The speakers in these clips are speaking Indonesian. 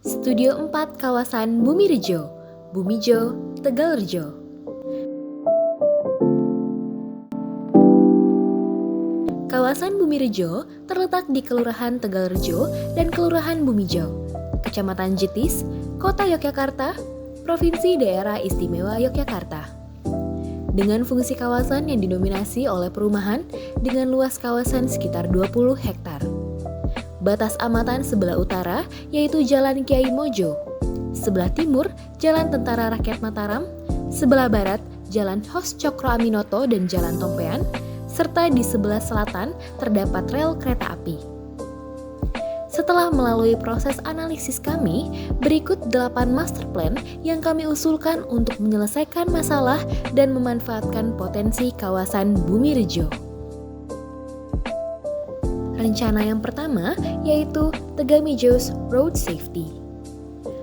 Studio 4 kawasan Bumirejo, Bumijo, Tegalrejo. Kawasan Bumirejo terletak di Kelurahan Tegalrejo dan Kelurahan Bumijo, Kecamatan Jetis, Kota Yogyakarta, Provinsi Daerah Istimewa Yogyakarta. Dengan fungsi kawasan yang didominasi oleh perumahan dengan luas kawasan sekitar 20 hektar. Batas amatan sebelah utara yaitu Jalan Kiai Mojo, sebelah timur Jalan Tentara Rakyat Mataram, sebelah barat Jalan Hos Cokro Aminoto dan Jalan Tompean, serta di sebelah selatan terdapat rel kereta api. Setelah melalui proses analisis kami, berikut 8 master plan yang kami usulkan untuk menyelesaikan masalah dan memanfaatkan potensi kawasan Bumirejo. Rencana yang pertama yaitu Tegamijo's Road Safety.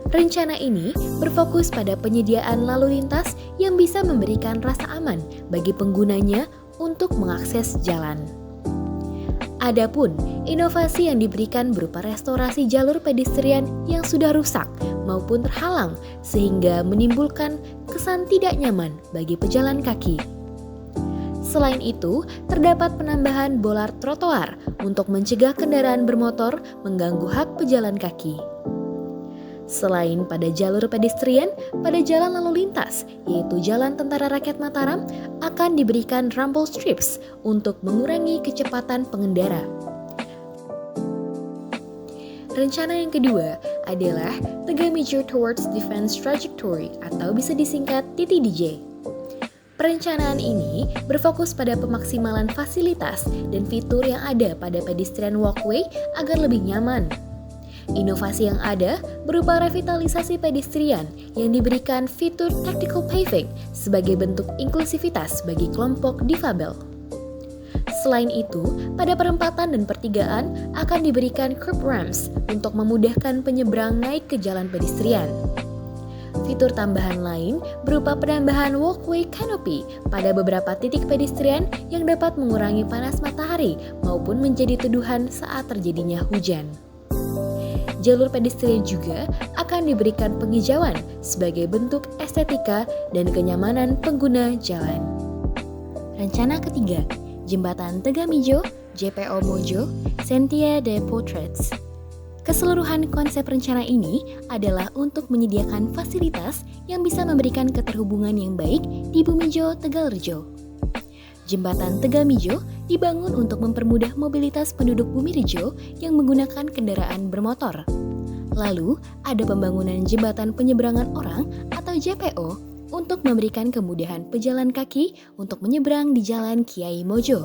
Rencana ini berfokus pada penyediaan lalu lintas yang bisa memberikan rasa aman bagi penggunanya untuk mengakses jalan. Adapun inovasi yang diberikan berupa restorasi jalur pedestrian yang sudah rusak maupun terhalang sehingga menimbulkan kesan tidak nyaman bagi pejalan kaki. Selain itu, terdapat penambahan bolar trotoar untuk mencegah kendaraan bermotor mengganggu hak pejalan kaki. Selain pada jalur pedestrian, pada jalan lalu lintas, yaitu Jalan Tentara Rakyat Mataram, akan diberikan rumble strips untuk mengurangi kecepatan pengendara. Rencana yang kedua adalah Tegamijo Towards Defense Trajectory atau bisa disingkat TTDJ. Perencanaan ini berfokus pada pemaksimalan fasilitas dan fitur yang ada pada pedestrian walkway agar lebih nyaman. Inovasi yang ada berupa revitalisasi pedestrian yang diberikan fitur tactical paving sebagai bentuk inklusivitas bagi kelompok difabel. Selain itu, pada perempatan dan pertigaan akan diberikan curb ramps untuk memudahkan penyeberang naik ke jalan pedestrian. Fitur tambahan lain berupa penambahan walkway canopy pada beberapa titik pedestrian yang dapat mengurangi panas matahari maupun menjadi teduhan saat terjadinya hujan. Jalur pedestrian juga akan diberikan penghijauan sebagai bentuk estetika dan kenyamanan pengguna jalan. Rencana ketiga, Jembatan Tegamijo, JPO Mojo, Sentia de Portraits. Keseluruhan konsep rencana ini adalah untuk menyediakan fasilitas yang bisa memberikan keterhubungan yang baik di Bumijo, Tegalrejo. Jembatan Tegamijo dibangun untuk mempermudah mobilitas penduduk Bumirejo yang menggunakan kendaraan bermotor. Lalu, ada pembangunan jembatan penyeberangan orang atau JPO untuk memberikan kemudahan pejalan kaki untuk menyeberang di Jalan Kiai Mojo.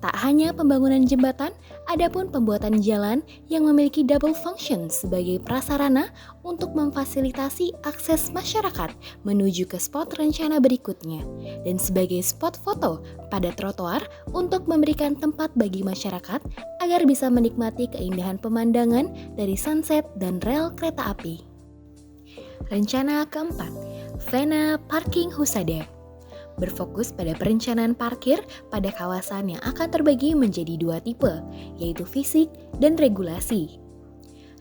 Tak hanya pembangunan jembatan, adapun pembuatan jalan yang memiliki double function sebagai prasarana untuk memfasilitasi akses masyarakat menuju ke spot rencana berikutnya dan sebagai spot foto pada trotoar untuk memberikan tempat bagi masyarakat agar bisa menikmati keindahan pemandangan dari sunset dan rel kereta api. Rencana keempat, Vena Parking Husada. Berfokus pada perencanaan parkir pada kawasan yang akan terbagi menjadi 2 tipe, yaitu fisik dan regulasi.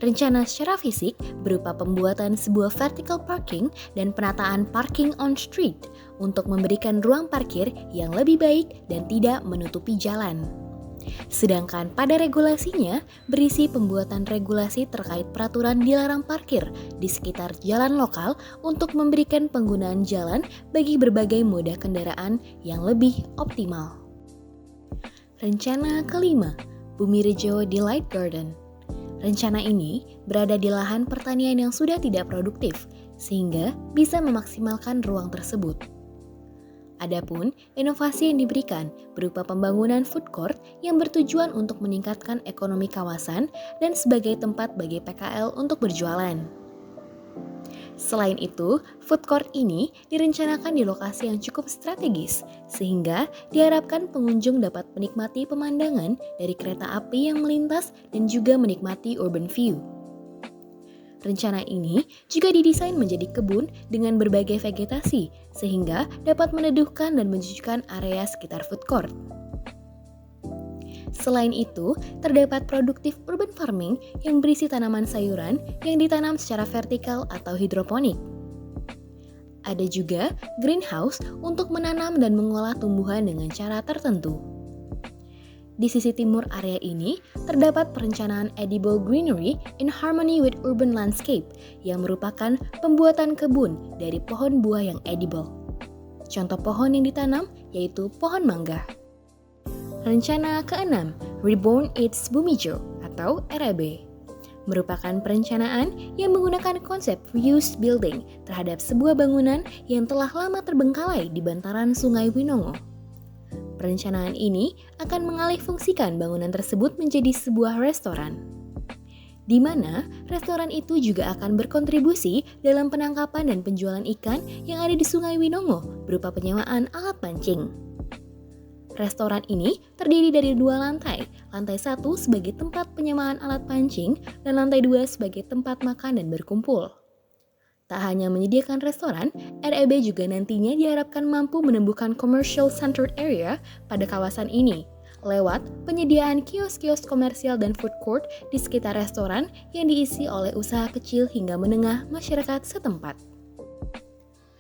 Rencana secara fisik berupa pembuatan sebuah vertical parking dan penataan parking on street untuk memberikan ruang parkir yang lebih baik dan tidak menutupi jalan. Sedangkan pada regulasinya berisi pembuatan regulasi terkait peraturan dilarang parkir di sekitar jalan lokal untuk memberikan penggunaan jalan bagi berbagai moda kendaraan yang lebih optimal. Rencana kelima, Bumirejo Delight Garden. Rencana ini berada di lahan pertanian yang sudah tidak produktif sehingga bisa memaksimalkan ruang tersebut. Adapun inovasi yang diberikan berupa pembangunan food court yang bertujuan untuk meningkatkan ekonomi kawasan dan sebagai tempat bagi PKL untuk berjualan. Selain itu, food court ini direncanakan di lokasi yang cukup strategis sehingga diharapkan pengunjung dapat menikmati pemandangan dari kereta api yang melintas dan juga menikmati urban view. Rencana ini juga didesain menjadi kebun dengan berbagai vegetasi, sehingga dapat meneduhkan dan menyejukkan area sekitar food court. Selain itu, terdapat produktif urban farming yang berisi tanaman sayuran yang ditanam secara vertikal atau hidroponik. Ada juga greenhouse untuk menanam dan mengolah tumbuhan dengan cara tertentu. Di sisi timur area ini, terdapat perencanaan edible greenery in harmony with urban landscape yang merupakan pembuatan kebun dari pohon buah yang edible. Contoh pohon yang ditanam yaitu pohon mangga. Rencana ke-6, Reborn Its Bumijo atau REB, merupakan perencanaan yang menggunakan konsep reused building terhadap sebuah bangunan yang telah lama terbengkalai di bantaran Sungai Winongo. Perencanaan ini akan mengalihfungsikan bangunan tersebut menjadi sebuah restoran, di mana restoran itu juga akan berkontribusi dalam penangkapan dan penjualan ikan yang ada di Sungai Winongo berupa penyewaan alat pancing. Restoran ini terdiri dari 2 lantai, lantai 1 sebagai tempat penyewaan alat pancing dan lantai 2 sebagai tempat makan dan berkumpul. Tak hanya menyediakan restoran, REB juga nantinya diharapkan mampu menumbuhkan commercial centered area pada kawasan ini, lewat penyediaan kios-kios komersial dan food court di sekitar restoran yang diisi oleh usaha kecil hingga menengah masyarakat setempat.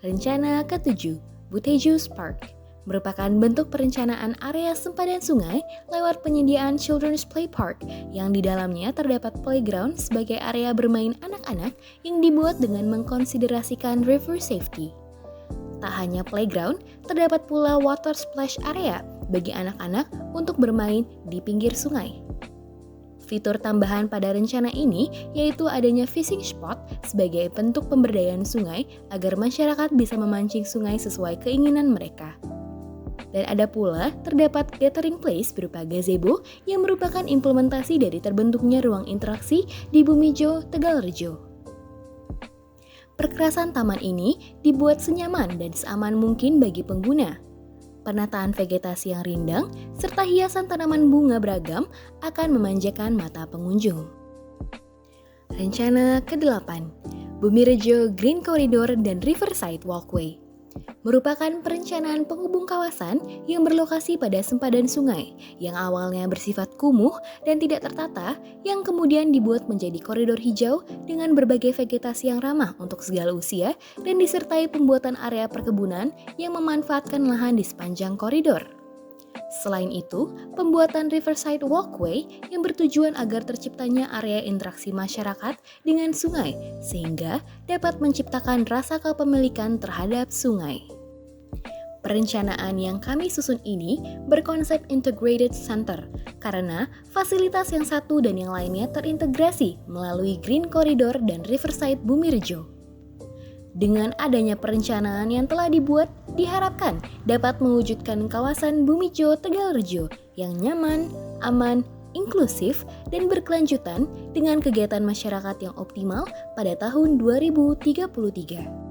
Rencana ke-7, Butejus Park, merupakan bentuk perencanaan area sempadan sungai lewat penyediaan Children's Play Park yang di dalamnya terdapat playground sebagai area bermain anak-anak yang dibuat dengan mengkonsiderasikan river safety. Tak hanya playground, terdapat pula water splash area bagi anak-anak untuk bermain di pinggir sungai. Fitur tambahan pada rencana ini yaitu adanya fishing spot sebagai bentuk pemberdayaan sungai agar masyarakat bisa memancing sungai sesuai keinginan mereka. Dan ada pula terdapat gathering place berupa gazebo yang merupakan implementasi dari terbentuknya ruang interaksi di Bumijo, Tegalrejo. Perkerasan taman ini dibuat senyaman dan seaman mungkin bagi pengguna. Penataan vegetasi yang rindang serta hiasan tanaman bunga beragam akan memanjakan mata pengunjung. Rencana ke-8, Bumirejo Green Corridor dan Riverside Walkway, merupakan perencanaan penghubung kawasan yang berlokasi pada sempadan sungai yang awalnya bersifat kumuh dan tidak tertata yang kemudian dibuat menjadi koridor hijau dengan berbagai vegetasi yang ramah untuk segala usia dan disertai pembuatan area perkebunan yang memanfaatkan lahan di sepanjang koridor. Selain itu, pembuatan Riverside Walkway yang bertujuan agar terciptanya area interaksi masyarakat dengan sungai sehingga dapat menciptakan rasa kepemilikan terhadap sungai. Perencanaan yang kami susun ini berkonsep integrated center karena fasilitas yang satu dan yang lainnya terintegrasi melalui Green Corridor dan Riverside Bumirejo. Dengan adanya perencanaan yang telah dibuat, diharapkan dapat mewujudkan kawasan Bumijo Tegalrejo yang nyaman, aman, inklusif, dan berkelanjutan dengan kegiatan masyarakat yang optimal pada tahun 2033.